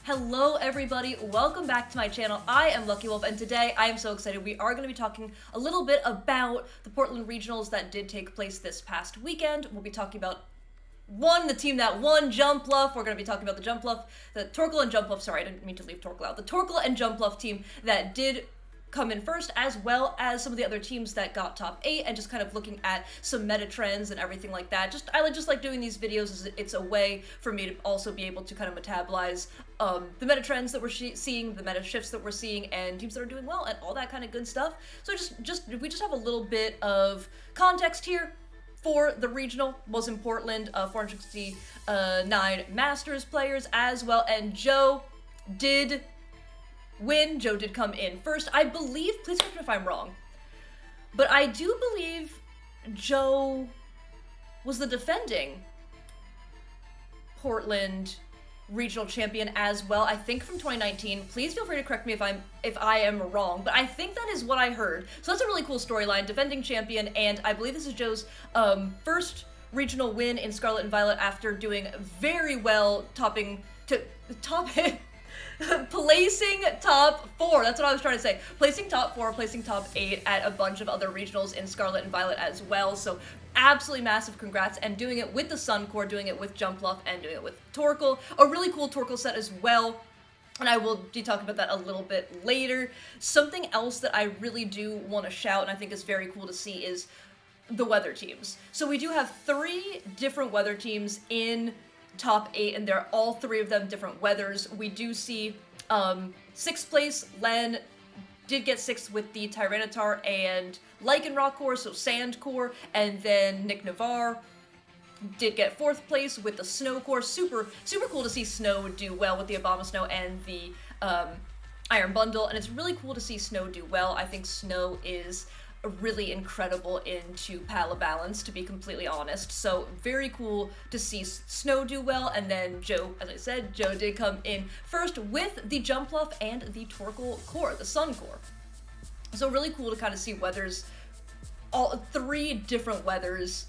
Hello everybody, welcome back to my channel. I am Lucky Wolf and today I am so excited. We are going to be talking a little bit about the Portland Regionals that did take place this past weekend. We'll be talking about the team that won, Jumpluff. We're going to be talking about the Jumpluff, the Torkoal and Jumpluff, sorry, I didn't mean to leave Torkoal out. The Torkoal and Jumpluff team that did come in first, as well as some of the other teams that got top 8, and just kind of looking at some meta trends and everything like that. I just like doing these videos as it's a way for me to also be able to kind of metabolize the meta trends that we're seeing, the meta shifts that we're seeing, and teams that are doing well, and all that kind of good stuff. So we just have a little bit of context here. For the regional was in Portland, 469 Masters players as well, and Joe did win. Joe did come in first. I believe, please correct me if I'm wrong, but I do believe Joe was the defending Portland regional champion as well. I think from 2019. Please feel free to correct me if I am wrong, but I think that is what I heard. So that's a really cool storyline. Defending champion, and I believe this is Joe's first regional win in Scarlet and Violet after doing very well, placing top 4, that's what I was trying to say. Placing top 4, placing top 8 at a bunch of other regionals in Scarlet and Violet as well. So absolutely massive congrats, and doing it with the Sun Core, doing it with Jumpluff, and doing it with Torkoal. A really cool Torkoal set as well. And I will be talking about that a little bit later. Something else that I really do want to shout, and I think is very cool to see, is the weather teams. So we do have 3 different weather teams in top 8, and they're all 3 of them different weathers. We do see 6th place, Len did get 6th with the Tyranitar and Lycanroc core, so Sand core, and then Nick Navarre did get 4th place with the Snow core. Super cool to see Snow do well with the Abomasnow and the Iron Bundle, and it's really cool to see Snow do well. I think Snow is really incredible into Pala Balance, to be completely honest. So very cool to see Snow do well, and then Joe, as I said, Joe did come in first with the Jumpluff and the Torkoal core, the Sun core. So really cool to kind of see weathers, all 3 different weathers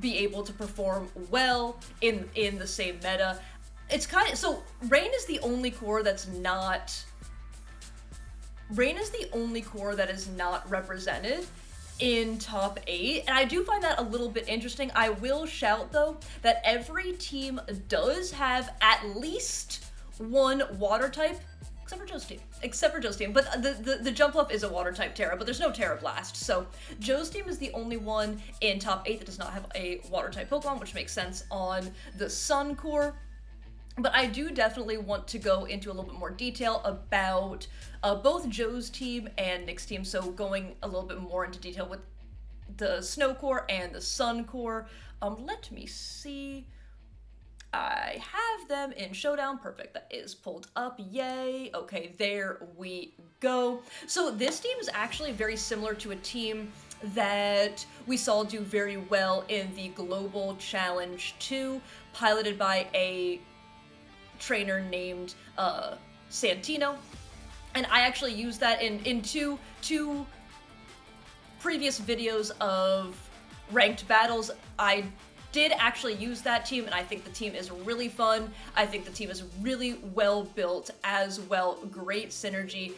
be able to perform well in the same meta. It's kind of, so Rain is the only core that is not represented in top 8, and I do find that a little bit interesting. I will shout though that every team does have at least one water type, except for Joe's team. But the Jumpluff is a water type Terra, but there's no Terra Blast. So Joe's team is the only one in top 8 that does not have a water type Pokemon, which makes sense on the Sun core. But I do definitely want to go into a little bit more detail about both Joe's team and Nick's team, so going a little bit more into detail with the Snow core and the Sun core. Let me see. I have them in Showdown. Perfect. That is pulled up. Yay. Okay, there we go. So this team is actually very similar to a team that we saw do very well in the Global Challenge 2, piloted by a trainer named Santino, and I actually used that in two previous videos of ranked battles. I did actually use that team, and I think the team is really fun. I think the team is really well built as well. Great synergy,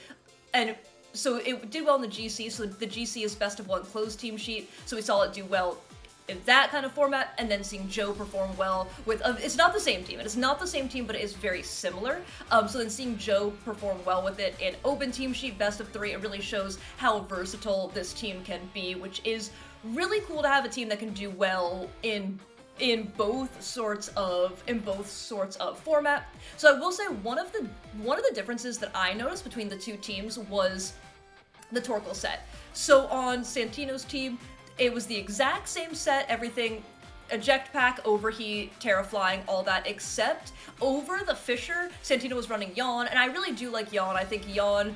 and so it did well in the GC. So the GC is best of 1 closed team sheet, so we saw it do well in that kind of format, and then seeing Joe perform well with, it's not the same team, but it is very similar. So then seeing Joe perform well with it in open team sheet, best of 3, it really shows how versatile this team can be, which is really cool to have a team that can do well in both sorts of format. So I will say one of the differences that I noticed between the 2 teams was the Torkoal set. So on Santino's team, it was the exact same set, everything, eject pack, overheat, terra flying, all that, except over the Fisher, Santino was running Yawn, and I really do like Yawn. I think Yawn,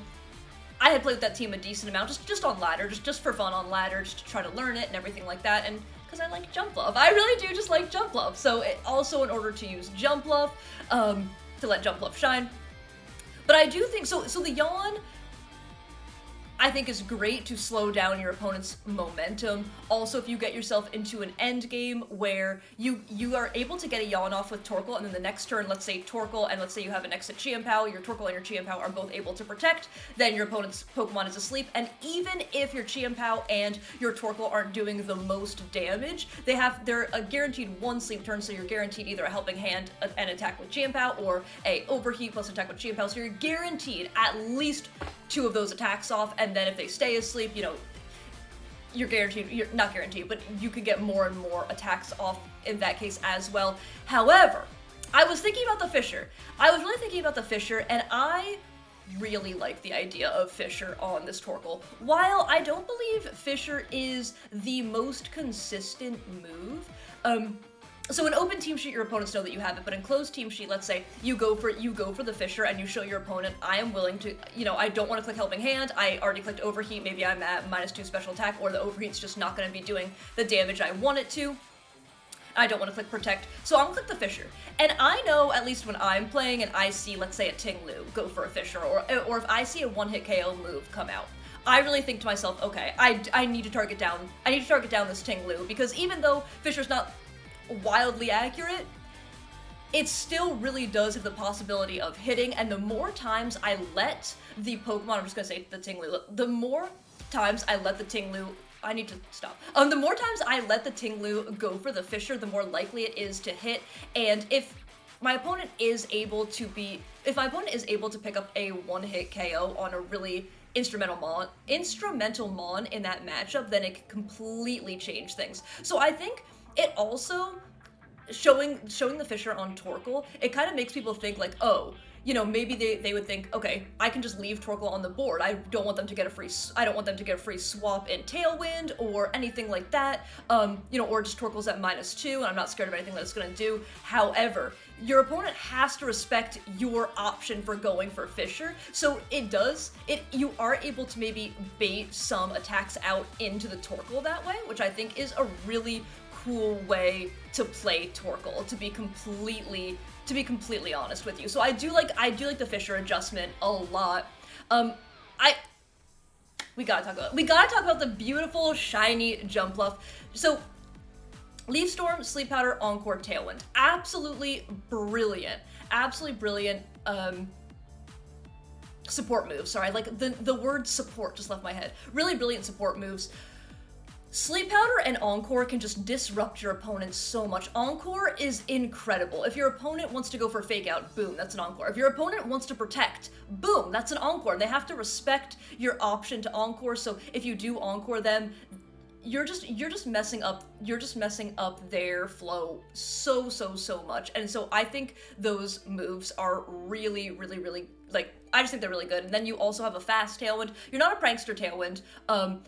I had played with that team a decent amount, just on ladder, just for fun on ladder, just to try to learn it and everything like that, and because I like Jumpluff. I really do just like Jumpluff. So also in order to use Jumpluff, to let Jumpluff shine. But I do think, so the Yawn, I think is great to slow down your opponent's momentum. Also, if you get yourself into an end game where you are able to get a yawn off with Torkoal, and then the next turn, let's say Torkoal, and let's say you have an exit Chimpao, your Torkoal and your Chimpao are both able to protect, then your opponent's Pokemon is asleep, and even if your Chimpao and your Torkoal aren't doing the most damage, they're a guaranteed 1 sleep turn, so you're guaranteed either a helping hand, an attack with Chimpao, or a overheat plus attack with Chimpao, so you're guaranteed at least 2 of those attacks off, and then if they stay asleep, you know, you're not guaranteed, but you can get more and more attacks off in that case as well. However, I was thinking about the Fissure. I was really thinking about the Fissure, and I really like the idea of Fissure on this Torkoal. While I don't believe Fissure is the most consistent move, so in open team sheet, your opponents know that you have it, but in closed team sheet, let's say you go for the Fissure and you show your opponent, I am willing to, you know, I don't want to click Helping Hand, I already clicked Overheat, maybe I'm at -2 special attack, or the Overheat's just not going to be doing the damage I want it to. I don't want to click Protect, so I'm gonna click the Fissure. And I know, at least when I'm playing and I see, let's say, a Ting-Lu go for a Fissure, or if I see a one-hit KO move come out, I really think to myself, okay, I need to target down this Ting-Lu, because even though Fissure's not wildly accurate, it still really does have the possibility of hitting, and the more times I let the Pokemon, I'm just gonna say the Ting-Lu, the more times I let the Ting-Lu, I need to stop. The more times I let the Ting-Lu go for the Fissure, the more likely it is to hit, and if my opponent is able to pick up a one-hit KO on a really instrumental mon in that matchup, then it can completely change things. So I think it also, showing the Fissure on Torkoal, it kind of makes people think like, oh, you know, maybe they would think, okay, I can just leave Torkoal on the board. I don't want them to get a free swap in Tailwind or anything like that. You know, or just Torkoal's at -2, and I'm not scared of anything that it's gonna do. However, your opponent has to respect your option for going for Fissure. So you are able to maybe bait some attacks out into the Torkoal that way, which I think is a really cool way to play Torkoal, to be completely honest with you. So I do like the Fissure adjustment a lot. We gotta talk about the beautiful shiny Jumpluff. So Leaf Storm, Sleep Powder, Encore, Tailwind. Absolutely brilliant support moves. Sorry, like the word support just left my head. Really brilliant support moves. Sleep Powder and Encore can just disrupt your opponent so much. Encore is incredible. If your opponent wants to go for Fake Out, boom, that's an Encore. If your opponent wants to Protect, boom, that's an Encore. They have to respect your option to Encore, so if you do Encore them, you're just messing up their flow so much. And so I think those moves are really, like, I just think they're really good. And then you also have a fast Tailwind. You're not a prankster Tailwind,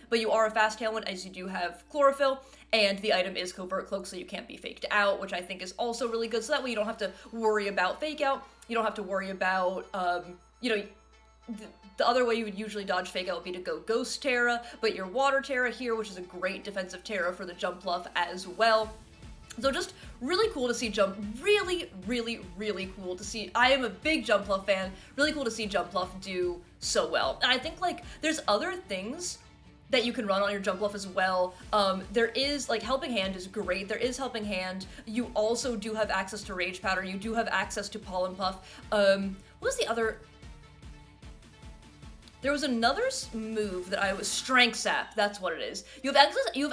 but you are a fast Tailwind, as you do have Chlorophyll, and the item is Covert Cloak, so you can't be faked out, which I think is also really good. So that way you don't have to worry about Fake Out. You don't have to worry about, you know, the other way you would usually dodge Fake Out would be to go Ghost Terra, but your Water Terra here, which is a great defensive Terra for the Jumpluff as well. So just really cool to see really cool to see. I am a big Jumpluff fan. Really cool to see Jumpluff do so well. And I think, like, there's other things that you can run on your Jumpluff as well. There is, like, Helping Hand is great. There is Helping Hand. You also do have access to Rage Powder. You do have access to Pollen Puff. What was the other? There was another move that I was Strength Sap. That's what it is. You have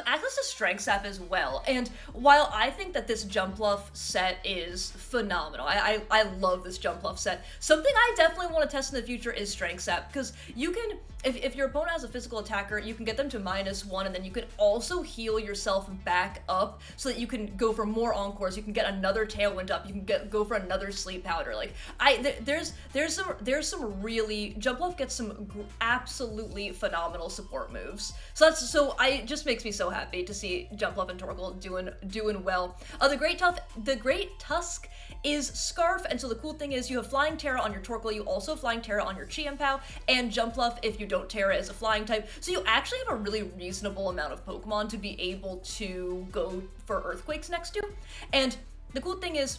access to Strength Sap as well. And while I think that this Jumpluff set is phenomenal, I love this Jumpluff set. Something I definitely want to test in the future is Strength Sap, because you can, if your opponent has a physical attacker, you can get them to -1, and then you can also heal yourself back up so that you can go for more Encores. You can get another Tailwind up. You can go for another Sleep Powder. Like, there's some really, Jumpluff gets some absolutely phenomenal support moves. So it just makes me so happy to see Jumpluff and Torkoal doing well. The Great Tusk is Scarf, and so the cool thing is you have Flying Terra on your Torkoal, you also have Flying Terra on your Chimpao, and Jumpluff, if you don't Terra, is a flying type, so you actually have a really reasonable amount of Pokemon to be able to go for Earthquakes next to. And the cool thing is,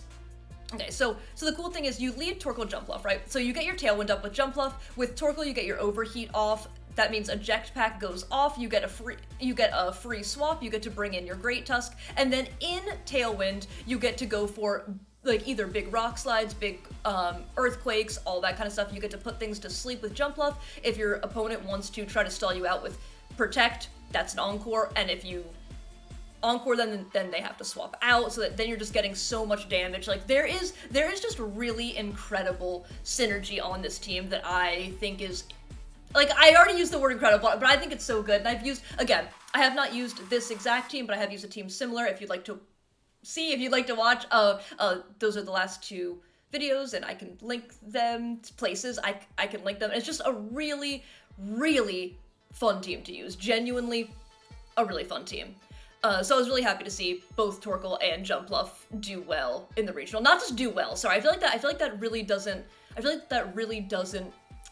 okay, so the cool thing is you lead Torkoal Jumpluff, right? So you get your Tailwind up with Jumpluff. With Torkoal, you get your Overheat off. That means eject pack goes off, you get a free swap, you get to bring in your Great Tusk, and then in Tailwind, you get to go for like either big rock slides, big earthquakes, all that kind of stuff. You get to put things to sleep with Jumpluff. If your opponent wants to try to stall you out with Protect, that's an Encore, and if you Encore them, then they have to swap out, so that then you're just getting so much damage. Like, there is just really incredible synergy on this team that I think is, like, I already used the word incredible, but I think it's so good. And I've used, again, I have not used this exact team, but I have used a team similar. If you'd like to see, if you'd like to watch, those are the last two videos, and I can link them to places. I can link them. It's just a really, really fun team to use. Genuinely a really fun team. So I was really happy to see both Torkoal and Jumpluff do well in the regional. Not just do well, sorry. I feel like that really doesn't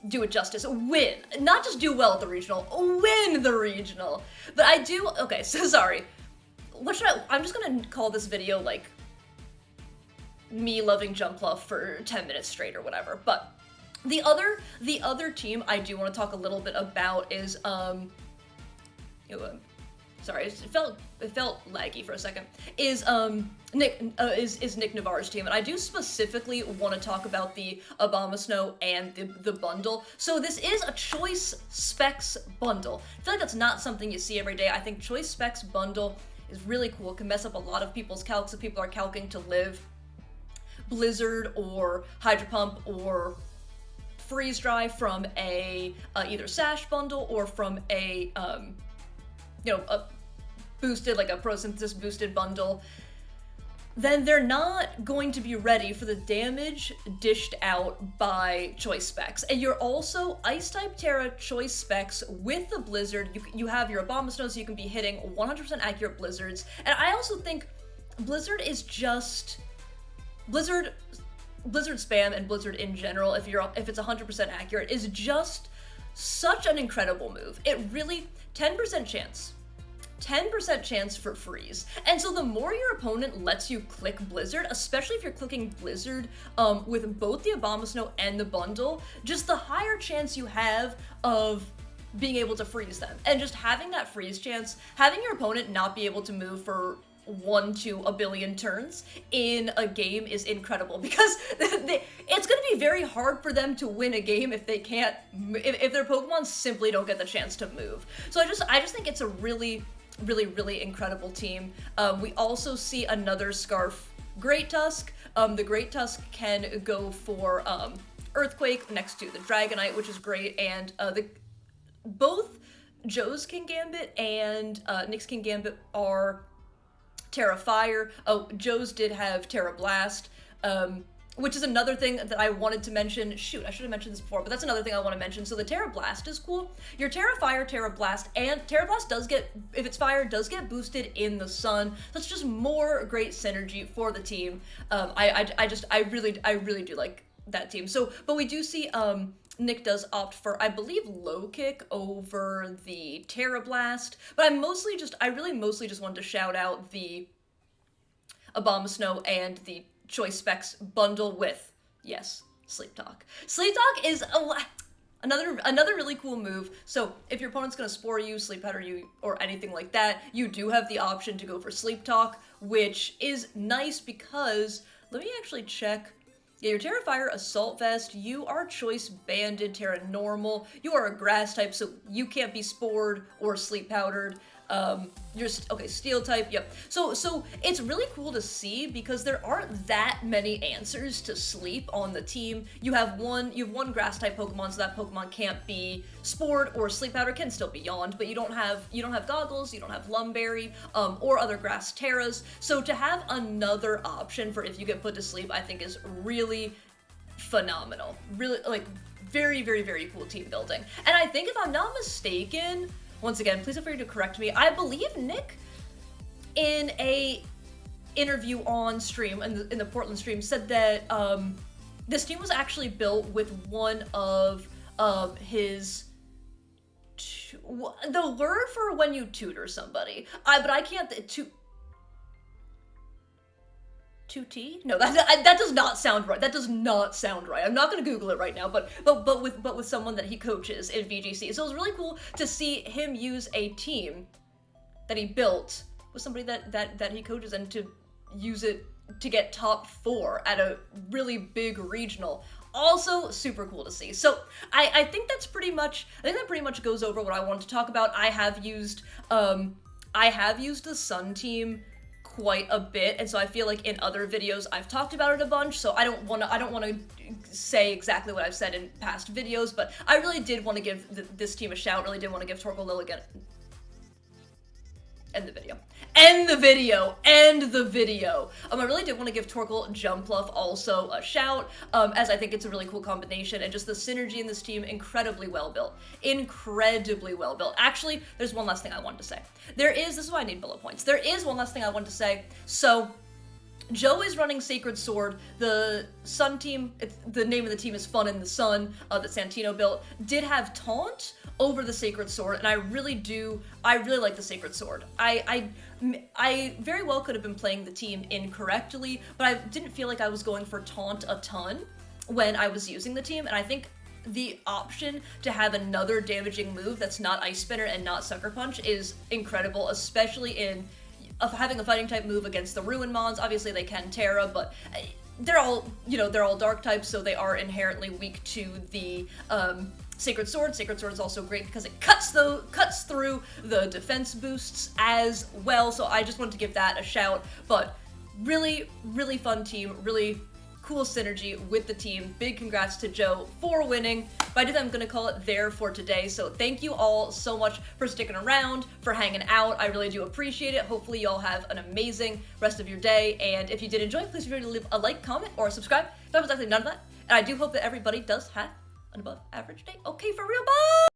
do it justice. Win. Not just do well at the regional, win the regional. But I do, okay, so sorry. I'm just gonna call this video like me loving Jumpluff for 10 minutes straight or whatever. But the other team I do want to talk a little bit about is, sorry, it felt laggy for a second. Is Nick Navarre's team, and I do specifically want to talk about the Abomasnow and the bundle. So this is a choice specs bundle. I feel like that's not something you see every day. I think choice specs bundle is really cool. It can mess up a lot of people's calcs if people are calcing to live Blizzard or Hydro Pump or Freeze Dry from a either Sash bundle or from a a boosted, like a Prosynthesis boosted bundle, then they're not going to be ready for the damage dished out by choice specs. And you're also Ice-type Terra choice specs with the Blizzard. You have your Abomasnow, so you can be hitting 100% accurate Blizzards. And I also think Blizzard is just... Blizzard spam and Blizzard in general, if it's 100% accurate, is just such an incredible move. It really... 10% chance for freeze. And so the more your opponent lets you click Blizzard, especially if you're clicking Blizzard with both the Abomasnow and the bundle, just the higher chance you have of being able to freeze them. And just having that freeze chance, having your opponent not be able to move for 1 to a billion turns in a game is incredible, because it's going to be very hard for them to win a game if they can't, if their Pokemon simply don't get the chance to move. So I just think it's a really incredible team. We also see another Scarf Great Tusk. The Great Tusk can go for Earthquake next to the Dragonite, which is great, and both Joe's King Gambit and Nick's King Gambit are Terra Fire. Oh, Joe's did have Terra Blast, which is another thing that I wanted to mention. Shoot, I should have mentioned this before, but that's another thing I want to mention. So the Terra Blast is cool. Your Terra Fire, Terra Blast, and Terra Blast does get, if it's fire, does get boosted in the sun. That's just more great synergy for the team. I really do like that team. So, but we do see, Nick does opt for, I believe, Low Kick over the Terra Blast, but I really mostly just wanted to shout out the Abomasnow and the choice specs bundle with, yes, Sleep Talk. Sleep Talk is another really cool move. So if your opponent's gonna Spore you, Sleep Powder you, or anything like that, you do have the option to go for Sleep Talk, which is nice because, let me actually check. Yeah, your Terra Fire Assault Vest, you are Choice Banded Terra Normal, you are a Grass type, so you can't be Spored or Sleep Powdered. Okay, Steel type, yep. So it's really cool to see because there aren't that many answers to sleep on the team. You have one Grass type Pokemon, so that Pokemon can't be Spored, or Sleep Powder can still be Yawned, but you don't have Goggles, you don't have Lumberry, or other Grass Terras. So to have another option for if you get put to sleep, I think is really phenomenal. Really, like, very cool team building. And I think, if I'm not mistaken, once again, please feel free to correct me, I believe Nick, in a interview on stream, in the Portland stream, said that this team was actually built with one of his... the lure for when you tutor somebody. But I can't... 2T? No, that does not sound right. That does not sound right. I'm not gonna Google it right now, but with someone that he coaches in VGC. So it was really cool to see him use a team that he built with somebody that he coaches, and to use it to get top 4 at a really big regional. Also super cool to see. So I think that pretty much goes over what I wanted to talk about. I have used the Sun team quite a bit, and so I feel like in other videos I've talked about it a bunch, so I don't want to say exactly what I've said in past videos, but I really did want to give this team a shout. Really did want to give Torkoal Lilligant. End the video. End the video. End the video. I really did want to give Torkoal Jumpluff also a shout, as I think it's a really cool combination, and just the synergy in this team, incredibly well built. Incredibly well built. Actually, there's one last thing I wanted to say. This is why I need bullet points. There is one last thing I wanted to say. So, Joe is running Sacred Sword. The Sun team, the name of the team is Fun in the Sun, that Santino built, did have Taunt over the Sacred Sword, and I really like the Sacred Sword. I very well could have been playing the team incorrectly, but I didn't feel like I was going for Taunt a ton when I was using the team, and I think the option to have another damaging move that's not Ice Spinner and not Sucker Punch is incredible, especially in having a fighting type move against the Ruin Mons. Obviously they can Terra, but they're all dark types, so they are inherently weak to the Sacred Sword. Sacred Sword is also great because it cuts through the defense boosts as well, so I just wanted to give that a shout. But really, really fun team, really cool synergy with the team. Big congrats to Joe for winning. But I think I'm gonna call it there for today. So thank you all so much for sticking around, for hanging out. I really do appreciate it. Hopefully you all have an amazing rest of your day. And if you did enjoy, please feel free to leave a like, comment, or subscribe. That was actually none of that. And I do hope that everybody does have an above average day. Okay, for real, bye!